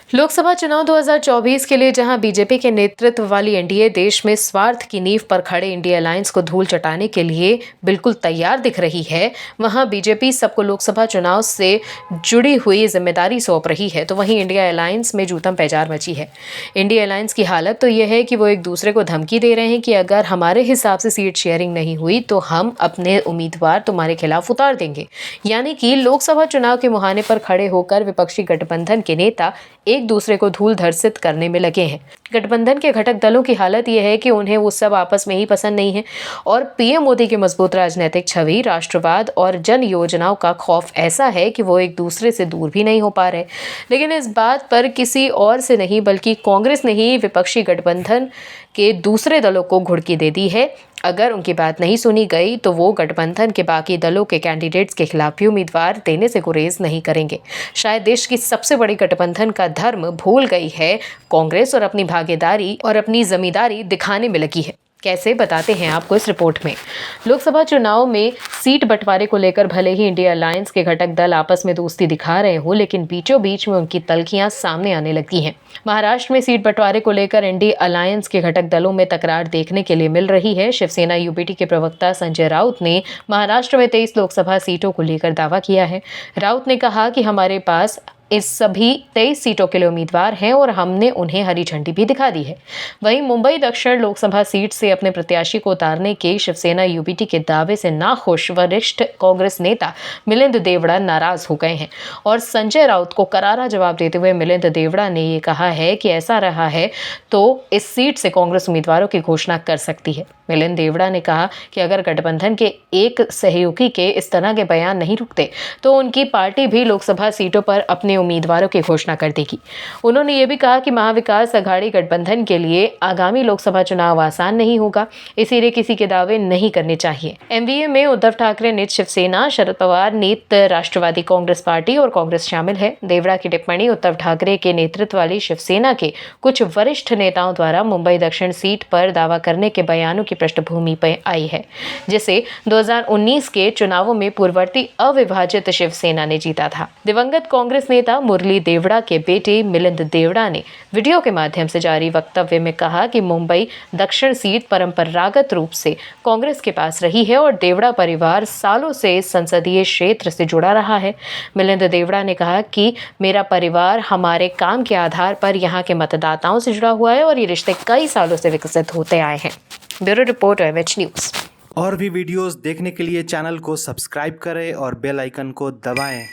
लोकसभा चुनाव 2024 के लिए जहां बीजेपी के नेतृत्व वाली एनडीए देश में स्वार्थ की नींव पर खड़े इंडिया अलायंस को धूल चटाने के लिए बिल्कुल तैयार दिख रही है, वहां बीजेपी सबको लोकसभा चुनाव से जुड़ी हुई जिम्मेदारी सौंप रही है, तो वहीं इंडिया अलायंस में जूतम पैजार मची है। इंडिया अलायंस की हालत तो यह है कि वो एक दूसरे को धमकी दे रहे हैं कि अगर हमारे हिसाब से सीट शेयरिंग नहीं हुई तो हम अपने उम्मीदवार तुम्हारे खिलाफ उतार देंगे। यानी कि लोकसभा चुनाव के मुहाने पर खड़े होकर विपक्षी गठबंधन के नेता एक दूसरे को धूल धर्षित करने में लगे हैं। गठबंधन के घटक दलों की हालत यह है कि उन्हें वो सब आपस में ही पसंद नहीं है और पीएम मोदी की मजबूत राजनीतिक छवि, राष्ट्रवाद और जन योजनाओं का खौफ ऐसा है कि वो एक दूसरे से दूर भी नहीं हो पा रहे। लेकिन इस बात पर किसी और से नहीं बल्कि कांग्रेस ने ही विपक्षी गठबंधन के दूसरे दलों को घुड़की दे दी है। अगर उनकी बात नहीं सुनी गई तो वो गठबंधन के बाकी दलों के कैंडिडेट्स के खिलाफ भी उम्मीदवार देने से गुरेज नहीं करेंगे। शायद देश की सबसे बड़ी गठबंधन का धर्म भूल गई है कांग्रेस और अपनी भागीदारी और अपनी जमींदारी दिखाने में लगी है। कैसे, बताते हैं आपको इस रिपोर्ट में। लोकसभा चुनाव में सीट बंटवारे को लेकर भले ही इंडिया अलायंस के घटक दल आपस में दोस्ती दिखा रहे हो, लेकिन बीचों बीच में उनकी तल्खियां सामने आने लगी हैं। महाराष्ट्र में सीट बंटवारे को लेकर इंडिया अलायंस के घटक दलों में तकरार देखने के लिए मिल रही है। शिवसेना यूबीटी के प्रवक्ता संजय राउत ने महाराष्ट्र में 23 लोकसभा सीटों को लेकर दावा किया है। राउत ने कहा कि हमारे पास इस सभी 23 सीटों के लिए उम्मीदवार हैं और हमने उन्हें हरी झंडी भी दिखा दी है। वहीं मुंबई दक्षिण लोकसभा सीट से अपने प्रत्याशी को उतारने के शिवसेना यूबीटी के दावे से नाखुश वरिष्ठ कांग्रेस नेता मिलिंद देवड़ा नाराज हो गए हैं और संजय राउत को करारा जवाब देते हुए मिलिंद देवड़ा ने ये कहा है कि ऐसा रहा है तो इस सीट से कांग्रेस उम्मीदवारों की घोषणा कर सकती है। मिलिंद देवड़ा ने कहा कि अगर गठबंधन के एक सहयोगी के इस तरह के बयान नहीं रुकते तो उनकी पार्टी भी लोकसभा सीटों पर अपने उम्मीदवारों की घोषणा कर देगी। उन्होंने ये भी कहा कि महाविकास अघाड़ी गठबंधन के लिए आगामी लोकसभा चुनाव आसान नहीं होगा, इसीलिए किसी के दावे नहीं करने चाहिए। एमवीए में उद्धव ठाकरे नीत शिवसेना, शरद पवार नीत राष्ट्रवादी कांग्रेस पार्टी और कांग्रेस शामिल है। देवड़ा की टिप्पणी उद्धव ठाकरे के नेतृत्व वाली शिवसेना के कुछ वरिष्ठ नेताओं द्वारा मुंबई दक्षिण सीट पर दावा करने के बयानों की पृष्ठभूमि पर आई है, जिसे 2019 के चुनावों में पूर्ववर्ती अविभाजित शिवसेना ने जीता था। दिवंगत कांग्रेस नेता मुरली देवड़ा के बेटे मिलिंद देवड़ा ने वीडियो के माध्यम से जारी वक्तव्य में कहा कि मुंबई दक्षिण सीट परंपरागत रूप से कांग्रेस के पास रही है और देवड़ा परिवार सालों से संसदीय क्षेत्र से जुड़ा रहा है। मिलिंद देवड़ा ने कहा कि मेरा परिवार हमारे काम के आधार पर यहाँ के मतदाताओं से जुड़ा हुआ है और ये रिश्ते कई सालों से विकसित होते आए हैं। Bureau report MH news. और भी वीडियोस देखने के लिए चैनल को सब्सक्राइब करें और बेल आइकन को दबाएं।